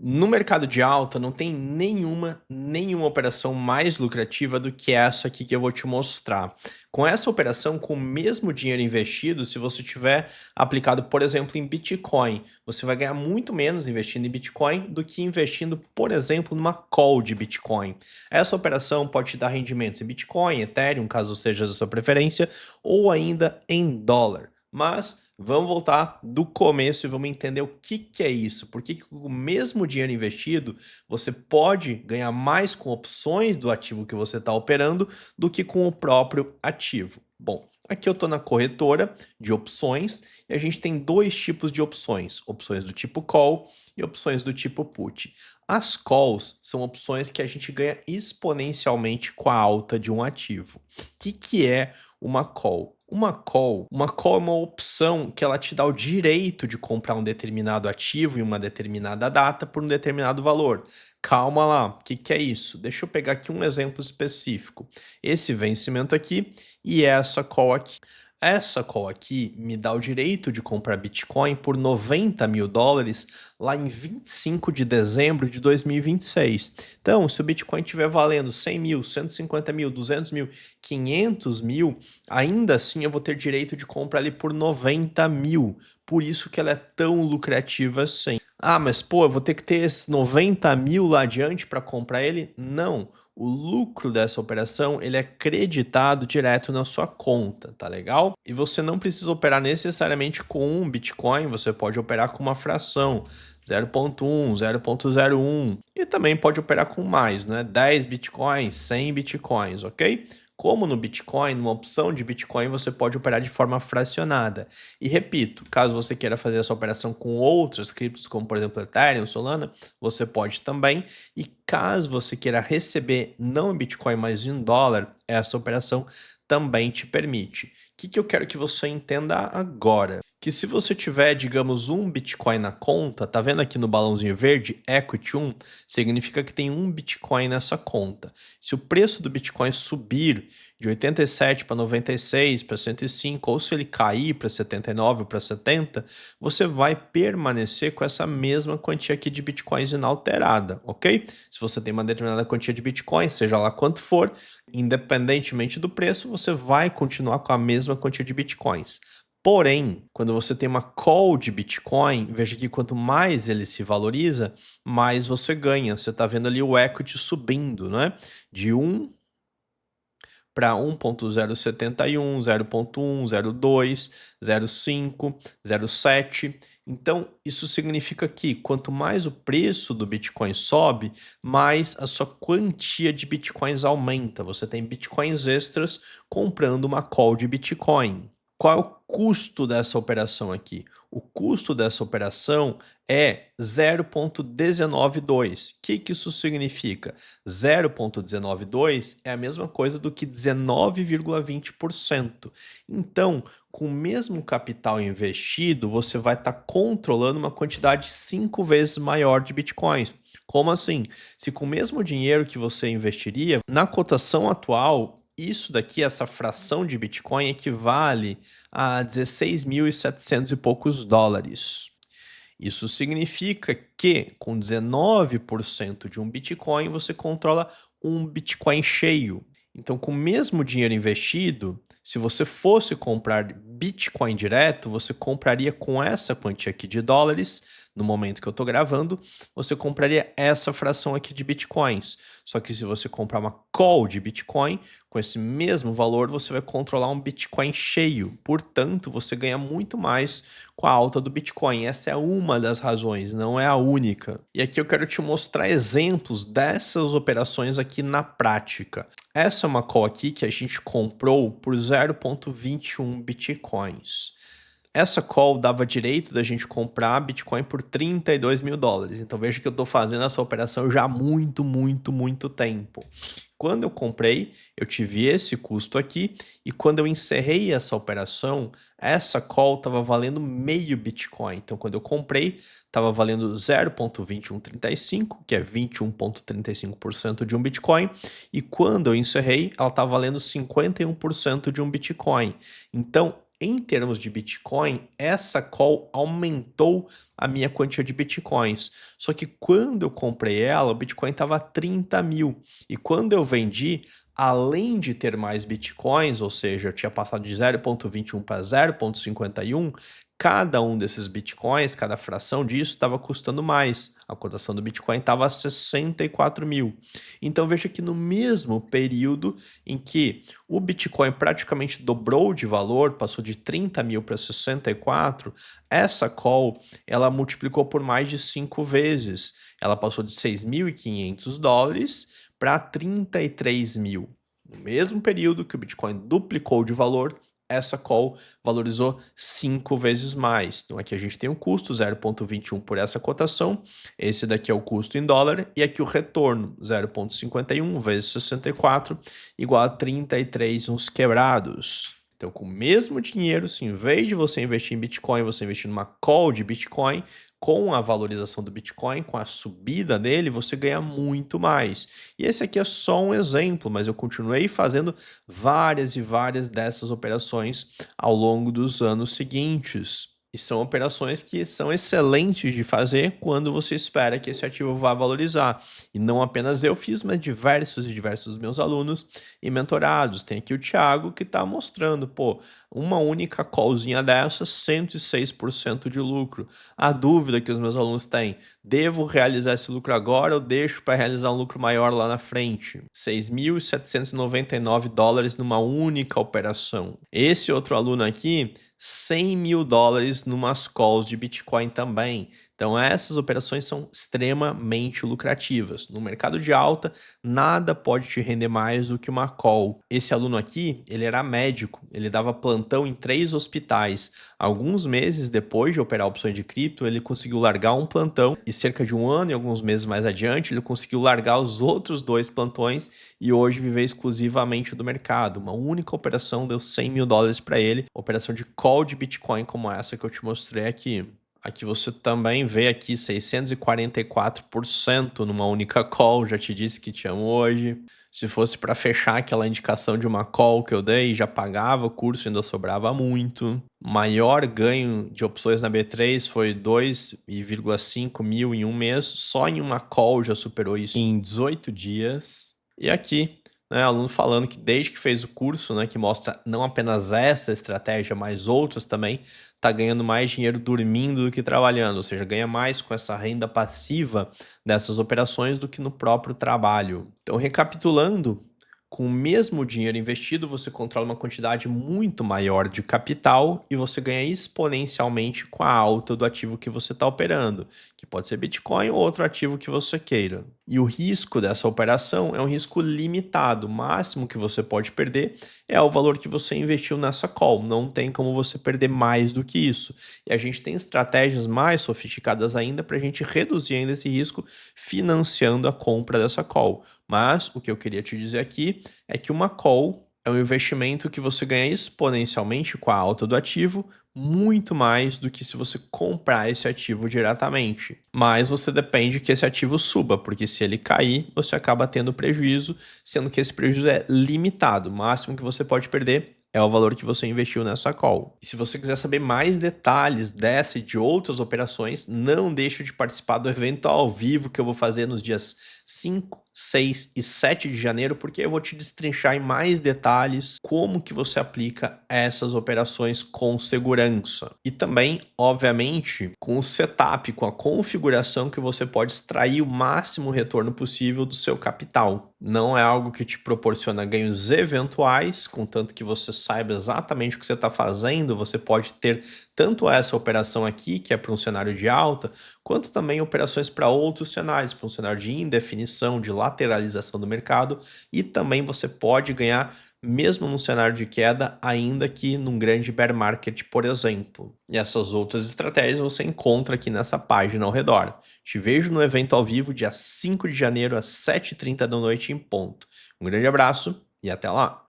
No mercado de alta não tem nenhuma operação mais lucrativa do que essa aqui que eu vou te mostrar. Com essa operação, com o mesmo dinheiro investido, se você tiver aplicado, por exemplo, em Bitcoin, você vai ganhar muito menos investindo em Bitcoin do que investindo, por exemplo, numa call de Bitcoin. Essa operação pode te dar rendimentos em Bitcoin, Ethereum, caso seja da sua preferência, ou ainda em dólar. Mas vamos voltar do começo e vamos entender o que é isso. Por que com o mesmo dinheiro investido você pode ganhar mais com opções do ativo que você está operando do que com o próprio ativo. Bom, aqui eu estou na corretora de opções e a gente tem dois tipos de opções. Opções do tipo call e opções do tipo put. As calls são opções que a gente ganha exponencialmente com a alta de um ativo. O que é uma call? Uma call é uma opção que ela te dá o direito de comprar um determinado ativo em uma determinada data por um determinado valor. Calma lá, o que é isso? Deixa eu pegar aqui um exemplo específico. Esse vencimento aqui e essa call aqui. Essa call aqui me dá o direito de comprar Bitcoin por US$ 90.000 lá em 25 de dezembro de 2026. Então, se o Bitcoin estiver valendo 100 mil, 150 mil, 200 mil, 500 mil, ainda assim eu vou ter direito de comprar ele por 90 mil. Por isso que ela é tão lucrativa assim. Ah, mas pô, eu vou ter que ter esses 90 mil lá adiante para comprar ele? Não. O lucro dessa operação ele é creditado direto na sua conta, tá legal? E você não precisa operar necessariamente com um Bitcoin, você pode operar com uma fração, 0.1, 0.01 e também pode operar com mais, né? 10 Bitcoins, 100 Bitcoins, ok? Como no Bitcoin, numa opção de Bitcoin, você pode operar de forma fracionada. E repito, caso você queira fazer essa operação com outras criptos, como por exemplo Ethereum, Solana, você pode também. E caso você queira receber não em Bitcoin, mas em dólar, essa operação também te permite. O que eu quero que você entenda agora? Que se você tiver, digamos, um Bitcoin na conta, tá vendo aqui no balãozinho verde, Equity 1, significa que tem um Bitcoin nessa conta. Se o preço do Bitcoin subir de 87 para 96 para 105, ou se ele cair para 79 ou para 70, você vai permanecer com essa mesma quantia aqui de Bitcoins inalterada, ok? Se você tem uma determinada quantia de Bitcoin, seja lá quanto for, independentemente do preço, você vai continuar com a mesma quantia de Bitcoins. Porém, quando você tem uma call de Bitcoin, veja que quanto mais ele se valoriza, mais você ganha. Você está vendo ali o equity subindo, né? De 1 para 1.071, 0.1, 0.2, 0.5, 0.7. Então, isso significa que quanto mais o preço do Bitcoin sobe, mais a sua quantia de Bitcoins aumenta. Você tem Bitcoins extras comprando uma call de Bitcoin. Qual é o custo dessa operação aqui? O custo dessa operação é 0,192. O que isso significa? 0,192 é a mesma coisa do que 19,20%. Então, com o mesmo capital investido, você vai estar controlando uma quantidade 5 vezes maior de bitcoins. Como assim? Se com o mesmo dinheiro que você investiria, na cotação atual, isso daqui, essa fração de Bitcoin, equivale a 16.700 e poucos dólares. Isso significa que com 19% de um Bitcoin, você controla um Bitcoin cheio. Então, com o mesmo dinheiro investido, se você fosse comprar Bitcoin direto, você compraria com essa quantia aqui de dólares. No momento que eu estou gravando, você compraria essa fração aqui de Bitcoins. Só que se você comprar uma call de Bitcoin, com esse mesmo valor, você vai controlar um Bitcoin cheio. Portanto, você ganha muito mais com a alta do Bitcoin. Essa é uma das razões, não é a única. E aqui eu quero te mostrar exemplos dessas operações aqui na prática. Essa é uma call aqui que a gente comprou por 0,21 Bitcoins. Essa call dava direito da gente comprar Bitcoin por 32 mil dólares. Então veja que eu estou fazendo essa operação já há muito tempo. Quando eu comprei, eu tive esse custo aqui e quando eu encerrei essa operação, essa call estava valendo meio Bitcoin. Então quando eu comprei, estava valendo 0,2135, que é 21,35% de um Bitcoin, e quando eu encerrei, ela estava valendo 51% de um Bitcoin. Então em termos de Bitcoin, essa call aumentou a minha quantia de Bitcoins. Só que quando eu comprei ela, o Bitcoin estava 30 mil. E quando eu vendi, além de ter mais Bitcoins, ou seja, eu tinha passado de 0,21 para 0,51, cada um desses Bitcoins, cada fração disso estava custando mais. A cotação do Bitcoin estava a 64 mil. Então veja que no mesmo período em que o Bitcoin praticamente dobrou de valor, passou de 30 mil para 64, essa call ela multiplicou por mais de 5 vezes. Ela passou de 6.500 dólares para 33 mil. No mesmo período que o Bitcoin duplicou de valor, essa call valorizou 5 vezes mais. Então aqui a gente tem um custo 0,21 por essa cotação, esse daqui é o custo em dólar, e aqui o retorno 0,51 vezes 64 igual a 33 uns quebrados. Então, com o mesmo dinheiro, se em vez de você investir em Bitcoin, você investir numa call de Bitcoin, com a valorização do Bitcoin, com a subida dele, você ganha muito mais. E esse aqui é só um exemplo, mas eu continuei fazendo várias e várias dessas operações ao longo dos anos seguintes. E são operações que são excelentes de fazer quando você espera que esse ativo vá valorizar. E não apenas eu fiz, mas diversos e diversos meus alunos e mentorados. Tem aqui o Thiago que está mostrando, pô, uma única callzinha dessa, 106% de lucro. A dúvida que os meus alunos têm, devo realizar esse lucro agora ou deixo para realizar um lucro maior lá na frente? 6.799 dólares numa única operação. Esse outro aluno aqui, 100 mil dólares numas calls de Bitcoin também. Então essas operações são extremamente lucrativas. No mercado de alta, nada pode te render mais do que uma call. Esse aluno aqui, ele era médico, ele dava plantão em 3 hospitais. Alguns meses depois de operar opções de cripto, ele conseguiu largar um plantão e cerca de um ano e alguns meses mais adiante, ele conseguiu largar os outros 2 plantões e hoje viver exclusivamente do mercado. Uma única operação deu 100 mil dólares para ele, operação de call de Bitcoin como essa que eu te mostrei aqui. Aqui você também vê aqui 644% numa única call, já te disse que te amo hoje. Se fosse para fechar aquela indicação de uma call que eu dei, já pagava o curso, ainda sobrava muito. Maior ganho de opções na B3 foi 2,5 mil em um mês, só em uma call já superou isso em 18 dias. E aqui, né, aluno falando que desde que fez o curso, né, que mostra não apenas essa estratégia, mas outras também, está ganhando mais dinheiro dormindo do que trabalhando, ou seja, ganha mais com essa renda passiva dessas operações do que no próprio trabalho. Então, recapitulando, com o mesmo dinheiro investido, você controla uma quantidade muito maior de capital e você ganha exponencialmente com a alta do ativo que você está operando, que pode ser Bitcoin ou outro ativo que você queira. E o risco dessa operação é um risco limitado. O máximo que você pode perder é o valor que você investiu nessa call. Não tem como você perder mais do que isso. E a gente tem estratégias mais sofisticadas ainda para a gente reduzir ainda esse risco financiando a compra dessa call. Mas o que eu queria te dizer aqui é que uma call é um investimento que você ganha exponencialmente com a alta do ativo, muito mais do que se você comprar esse ativo diretamente. Mas você depende que esse ativo suba, porque se ele cair, você acaba tendo prejuízo, sendo que esse prejuízo é limitado. O máximo que você pode perder é o valor que você investiu nessa call. E se você quiser saber mais detalhes dessa e de outras operações, não deixe de participar do evento ao vivo que eu vou fazer nos dias 5, 6 e 7 de janeiro, porque eu vou te destrinchar em mais detalhes como que você aplica essas operações com segurança. E também, obviamente, com o setup, com a configuração que você pode extrair o máximo retorno possível do seu capital. Não é algo que te proporciona ganhos eventuais, contanto que você saiba exatamente o que você está fazendo, você pode ter tanto essa operação aqui, que é para um cenário de alta, quanto também operações para outros cenários, para um cenário de indefinição, de lateralização do mercado, e também você pode ganhar mesmo num cenário de queda, ainda que num grande bear market, por exemplo. E essas outras estratégias você encontra aqui nessa página ao redor. Te vejo no evento ao vivo, dia 5 de janeiro, às 7h30 da noite em ponto. Um grande abraço e até lá!